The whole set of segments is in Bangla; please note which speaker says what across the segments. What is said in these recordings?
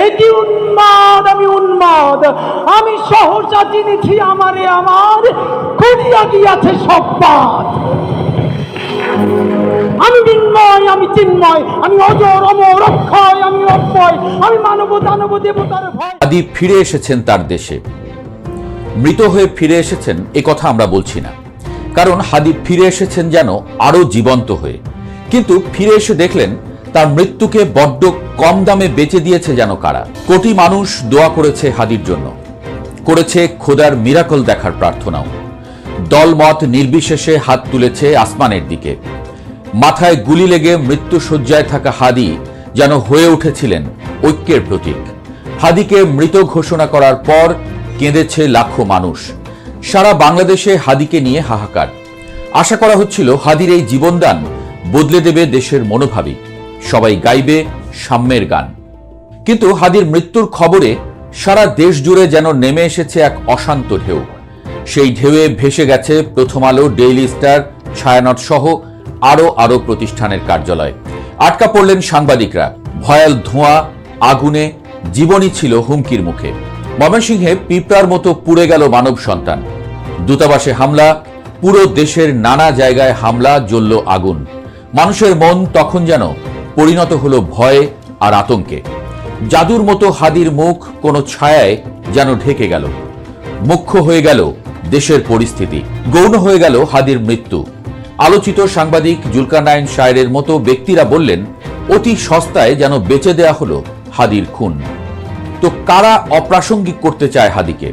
Speaker 1: এটি উন্মাদ, আমি উন্মাদ, আমি সহসা চিনেছি আমারে আমার করিয়া গিয়াছে সব পাত। আমি বিন্ময়, আমি চিন্ময়, আমি অজর অমর অক্ষয়, আমি অক্ষয়, আমি মানব দানব দেবতার ভয়।
Speaker 2: হাদি ফিরে এসেছেন তার দেশে, মৃত হয়ে ফিরে এসেছেন এ কথা আমরা বলছি না, কারণ হাদি ফিরে এসেছেন যেন আরো জীবন্ত হয়ে। কিন্তু ফিরে এসে দেখলেন তার মৃত্যুকে বড্ড কম দামে বেচে দিয়েছে যেন কারা। কোটি মানুষ দোয়া করেছে হাদির জন্য, করেছে খোদার মিরাকল দেখার প্রার্থনাও। দলমত নির্বিশেষে হাত তুলেছে আসমানের দিকে। মাথায় গুলি লেগে মৃত্যু শয্যায় থাকা হাদি যেন হয়ে উঠেছিলেন ঐক্যের প্রতীক। হাদিকে মৃত ঘোষণা করার পর কেঁদেছে লাখো মানুষ। সারা বাংলাদেশে হাদিকে নিয়ে হাহাকার। আশা করা হচ্ছিল হাদির এই জীবনদান বদলে দেবে দেশের মনোভাবই, সবাই গাইবে সাম্যের গান। কিন্তু হাদির মৃত্যুর খবরে সারা দেশ জুড়ে যেন নেমে এসেছে এক অশান্ত ঢেউ। সেই ঢেউয়ে ভেসে গেছে প্রথম আলো, ডেইলি স্টার, ছায়ানট সহ আরো প্রতিষ্ঠানের কার্যালয়। আটকা পড়লেন সাংবাদিকরা। ভয়াল ধোঁয়া, আগুনে জীবনই ছিল হুমকির মুখে। ময়মনসিংহে পিঁপড়ার মতো পুড়ে গেল মানব সন্তান। দূতাবাসে হামলা, পুরো দেশের নানা জায়গায় হামলা, জ্বলল আগুন। মানুষের মন তখন যেন পরিণত হলো ভয়ে আর আতঙ্কে। জাদুর মতো হাদির মুখ কোনো ছায়ায় যেন ঢেকে গেল। মুখ্য হয়ে গেল দেশের পরিস্থিতি, গৌণ হয়ে গেল হাদির মৃত্যু। আলোচিত সাংবাদিক জুলকারনাইন শায়েরের মতো ব্যক্তিরা বললেন অতি সস্তায় যেন বেচে দেয়া হলো হাদির খুন। তো কারা অপ্রাসঙ্গিক করতে চায় হাদিকে?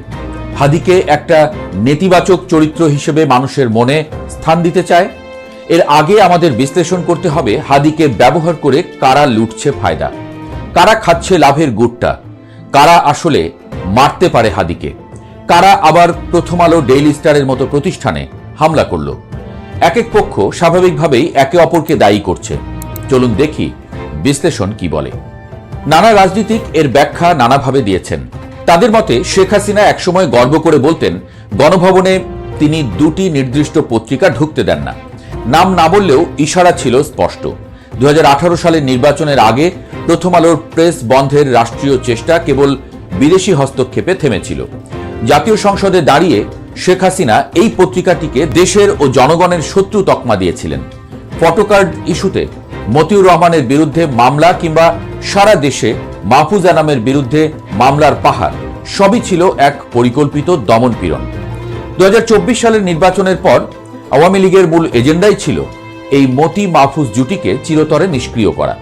Speaker 2: হাদিকে একটা নেতিবাচক চরিত্র হিসেবে মানুষের মনে স্থান দিতে চায়। এর আগে আমাদের বিশ্লেষণ করতে হবে হাদিকে ব্যবহার করে কারা লুটছে ফায়দা, কারা খাচ্ছে লাভের গুড়টা, কারা আসলে মারতে পারে হাদিকে, কারা আবার প্রথম আলো, ডেইলি স্টারের মতো প্রতিষ্ঠানে হামলা করল। এক এক পক্ষ স্বাভাবিকভাবেই একে অপরকে দায়ী করছে। চলুন দেখি বিশ্লেষণ কি বলে। নানা রাজনীতিক এর ব্যাখ্যা নানাভাবে দিয়েছেন। তাদের মতে শেখ হাসিনা একসময় গর্ব করে বলতেন গণভবনে তিনি দুটি নির্দিষ্ট পত্রিকা ঢুকতে দেন না। নাম না বললেও ইশারা ছিল স্পষ্ট। 2018 সালের নির্বাচনের আগে প্রথম আলোর প্রেস বন্ধের রাষ্ট্রীয় চেষ্টা কেবল বিদেশি হস্তক্ষেপে থেমেছিল। জাতীয় সংসদে দাঁড়িয়ে শেখ হাসিনা এই পত্রিকাটিকে দেশের ও জনগণের শত্রু তকমা দিয়েছিলেন। ফটোকার্ড ইস্যুতে মতিউর রহমানের বিরুদ্ধে মামলা কিংবা সারা দেশে মাহফুজ আনামের বিরুদ্ধে মামলার পাহাড় সবই ছিল এক পরিকল্পিত দমনপীড়ন। 2024 সালের নির্বাচনের পর আওয়ামী লীগের মূল এজেন্ডাই ছিল এই মতি মাহফুজ জুটিকে চিরতরে নিষ্ক্রিয় করা।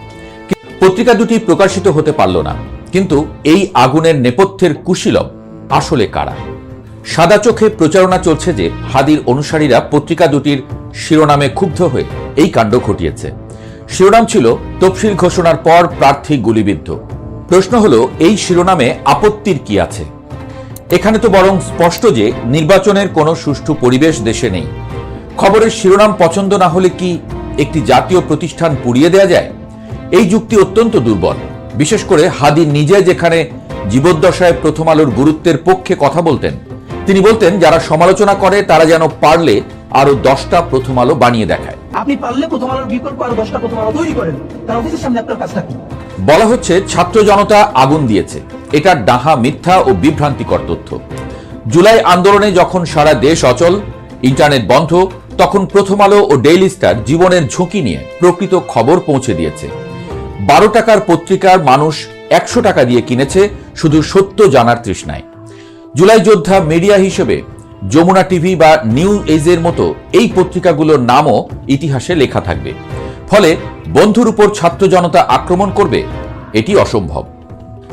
Speaker 2: পত্রিকা দুটি প্রকাশিত হতে পারল না। কিন্তু এই আগুনের নেপথ্যের কুশীলব আসলে কারা? সাদা চোখে প্রচারণা চলছে যে হাদির অনুসারীরা পত্রিকা দুটির শিরোনামে ক্ষুব্ধ হয়ে এই কাণ্ড ঘটিয়েছে। শিরোনাম ছিল তফসিল ঘোষণার পর প্রার্থী গুলিবিদ্ধ। প্রশ্ন হলো এই শিরোনামে আপত্তির কি আছে? এখানে তো বরং স্পষ্ট যে নির্বাচনের কোনো সুষ্ঠু পরিবেশ দেশে নেই। খবরের শিরোনাম পছন্দ না হলে কি একটি জাতীয় প্রতিষ্ঠান পুড়িয়ে দেয়া যায়? এই যুক্তি অত্যন্ত দুর্বল। বিশেষ করে হাদি নিজে যেখানে জীবদ্দশায় প্রথম আলোর গুরুত্বের পক্ষে কথা বলতেন, তিনি বলতেন যারা সমালোচনা করে তারা যেন পারলে আরো 10টা প্রথম আলো বানিয়ে দেখায়।
Speaker 3: আপনি পারলে প্রথম আলোর বিকল্প আরো 10টা প্রথম আলো তৈরি করেন, তার অফিসের সামনে আপনার কাজটা কি?
Speaker 2: বলা হচ্ছে ছাত্র জনতা আগুন দিয়েছে। এটা ডাহা, মিথ্যা ও বিভ্রান্তিকর তথ্য। জুলাই আন্দোলনে যখন সারা দেশ অচল, ইন্টারনেট বন্ধ, তখন প্রথম আলো ও ডেইলি স্টার জীবনের ঝুঁকি নিয়ে প্রকৃত খবর পৌঁছে দিয়েছে। 12 টাকার পত্রিকার মানুষ 100 টাকা দিয়ে কিনেছে শুধু সত্য জানার তৃষ্ণায়। জুলাই যোদ্ধা মিডিয়া হিসেবে যমুনা টিভি বা নিউ এজের মতো এই পত্রিকাগুলোর নামও ইতিহাসে লেখা থাকবে। ফলে বন্ধুর উপর ছাত্র জনতা আক্রমণ করবে এটি অসম্ভব।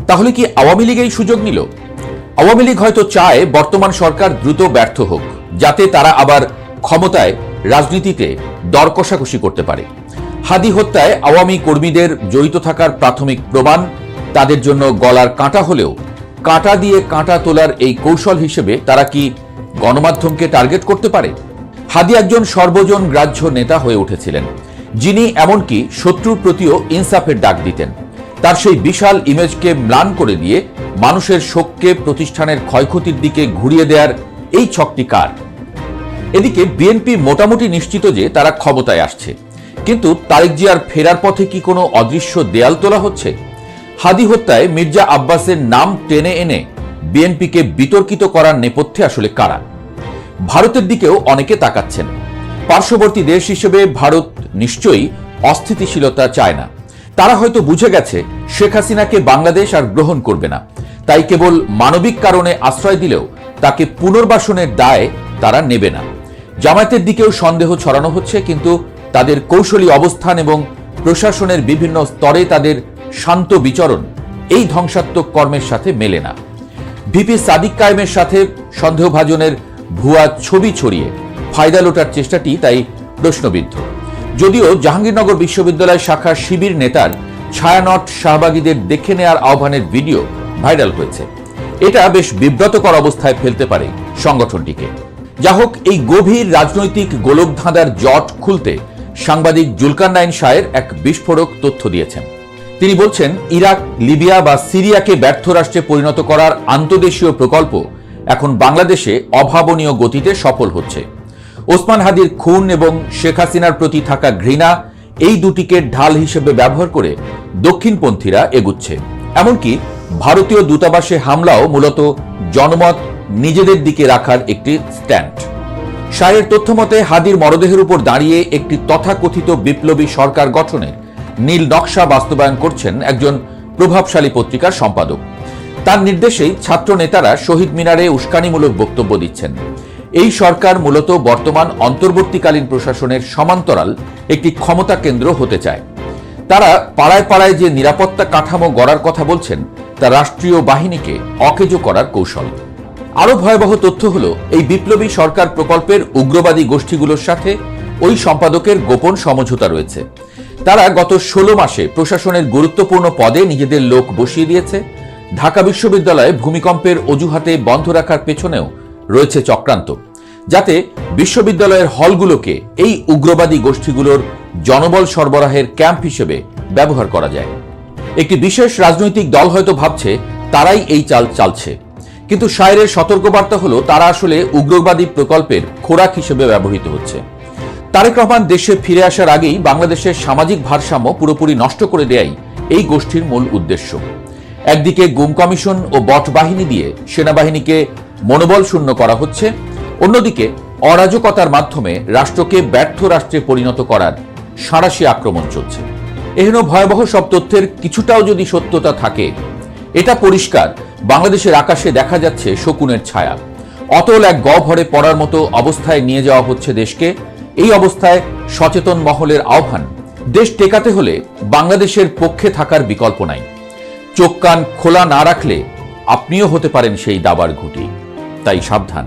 Speaker 2: তাহলে কি আওয়ামী লীগ এই সুযোগ নিল? আওয়ামী লীগ হয়তো চায় বর্তমান সরকার দ্রুত ব্যর্থ হোক, যাতে তারা আবার ক্ষমতায় রাজনীতিতে দর কষাকষি করতে পারে। হাদি হত্যায় আওয়ামী কর্মীদের জড়িত থাকার প্রাথমিক প্রমাণ তাদের জন্য গলার কাঁটা হলেও কাঁটা দিয়ে কাঁটা তোলার এই কৌশল হিসেবে তারা কি গণমাধ্যমকে টার্গেট করতে পারে? হাদি একজন সর্বজন গ্রাহ্য নেতা হয়ে উঠেছিলেন, যিনি এমনকি শত্রুর প্রতিও ইনসাফের ডাক দিতেন। তার সেই বিশাল ইমেজকে ম্লান করে দিয়ে মানুষের শোককে প্রতিষ্ঠানের ক্ষয়ক্ষতির দিকে ঘুরিয়ে দেওয়ার এই ছকটি কার? এদিকে বিএনপি মোটামুটি নিশ্চিত যে তারা ক্ষমতায় আসছে, কিন্তু তারেক জিয়ার ফেরার পথে কি কোনো অদৃশ্য দেয়াল তোলা হচ্ছে? হাদি হত্যায় মির্জা আব্বাসের নাম টেনে এনে বিএনপিকে বিতর্কিত করার নেপথ্যে আসলে কারা? ভারতের দিকেও অনেকে তাকাচ্ছেন। পার্শ্ববর্তী দেশ হিসেবে ভারত নিশ্চয়ই অস্থিতিশীলতা চায় না। তারা হয়তো বুঝে গেছে শেখ হাসিনাকে বাংলাদেশ আর গ্রহণ করবে না, তাই কেবল মানবিক কারণে আশ্রয় দিলেও তাকে পুনর্বাসনের দায় তারা নেবে না। জামায়াতের দিকেও সন্দেহ ছড়ানো হচ্ছে, কিন্তু তাদের কৌশলী অবস্থান এবং প্রশাসনের বিভিন্ন স্তরে তাদের শান্ত বিচরণ এই ধ্বংসাত্মক কর্মের সাথে মেলে না। ভিপি সাদিক কায়েমের সাথে সন্দেহভাজনের ভুয়া ছবি ছড়িয়ে ফায়দা লোটার চেষ্টাটি তাই প্রশ্নবিদ্ধ। যদিও জাহাঙ্গীরনগর বিশ্ববিদ্যালয় শাখার শিবির নেতার ছায়ানট শাহবাগীদের দেখে নেওয়ার আহ্বানের ভিডিও ভাইরাল হয়েছে, এটা বেশ বিব্রতকর অবস্থায় ফেলতে পারে সংগঠনটিকে। যা হোক, এই গভীর রাজনৈতিক গোলকধাঁধার জট খুলতে সাংবাদিক জুলকারনাইন শাহের এক বিস্ফোরক তথ্য দিয়েছেন। তিনি বলছেন, ইরাক, লিবিয়া বা সিরিয়াকে ব্যর্থ রাষ্ট্রে পরিণত করার আন্তদেশীয় প্রকল্প এখন বাংলাদেশে অভাবনীয় গতিতে সফল হচ্ছে। ওসমান হাদির খুন এবং শেখ হাসিনার প্রতি থাকা ঘৃণা, এই দুটিকে ঢাল হিসেবে ব্যবহার করে দক্ষিণপন্থীরা এগুচ্ছে। এমনকি ভারতীয় দূতাবাসে হামলাও মূলত জনমত নিজেদের দিকে রাখার একটি স্ট্যান্ড। শাহের তথ্য মতে, হাদির মরদেহের উপর দাঁড়িয়ে একটি তথাকথিত বিপ্লবী সরকার গঠনের নীল নকশা বাস্তবায়ন করছেন একজন প্রভাবশালী পত্রিকার সম্পাদক। তার নির্দেশেই ছাত্র নেতারা শহীদ মিনারে উস্কানিমূলক বক্তব্য দিচ্ছেন। এই সরকার মূলত বর্তমান অন্তর্বর্তীকালীন প্রশাসনের সমান্তরাল একটি ক্ষমতা কেন্দ্র হতে চায়। তারা পাড়ায় পাড়ায় যে নিরাপত্তা কাঠামো গড়ার কথা বলছেন, তা রাষ্ট্রীয় বাহিনীকে অকেজো করার কৌশল। আরো ভয়াবহ তথ্য হলো, এই বিপ্লবী সরকার প্রকল্পের উগ্রবাদী গোষ্ঠীগুলোর সাথে ওই সম্পাদকের গোপন সমঝোতা রয়েছে। তারা গত 16 মাসে প্রশাসনের গুরুত্বপূর্ণ পদে নিজেদের লোক বসিয়ে দিয়েছে। ঢাকা বিশ্ববিদ্যালয়ে ভূমিকম্পের অজুহাতে বন্ধ রাখার পেছনেও রয়েছে চক্রান্ত, যাতে বিশ্ববিদ্যালয়ের হলগুলোকে এই উগ্রবাদী গোষ্ঠীগুলোর জনবল সরবরাহের ক্যাম্প হিসেবে ব্যবহার করা যায়। একটি বিশেষ রাজনৈতিক দল হয়তো ভাবছে তারাই এই চাল চালছে, কিন্তু শাহের সতর্কবার্তা হলো, তারা আসলে উগ্রবাদী প্রকল্পের খোরাক হিসেবে ব্যবহৃত হচ্ছে। তারেক রহমান দেশে ফিরে আসার আগেই বাংলাদেশের সামাজিক ভারসাম্য পুরোপুরি নষ্ট করে দেয়াই এই গোষ্ঠীর মূল উদ্দেশ্য। একদিকে গুম কমিশন ও বট বাহিনী দিয়ে সেনাবাহিনীকে মনোবল শূন্য করা হচ্ছে, অন্যদিকে অরাজকতার মাধ্যমে রাষ্ট্রকে ব্যর্থ রাষ্ট্রে পরিণত করার সাঁড়াশি আক্রমণ চলছে। এহেন ভয়াবহ সব তথ্যের কিছুটাও যদি সত্যতা থাকে, এটা পরিষ্কার বাংলাদেশের আকাশে দেখা যাচ্ছে শকুনের ছায়া। অতল এক গহ্বরে পড়ার মতো অবস্থায় নিয়ে যাওয়া হচ্ছে দেশকে। এই অবস্থায় সচেতন মহলের আহ্বান, দেশ টেকাতে হলে বাংলাদেশের পক্ষে থাকার বিকল্প নাই। চোখ কান খোলা না রাখলে আপনিও হতে পারেন সেই দাবার ঘুঁটি, তাই সাবধান।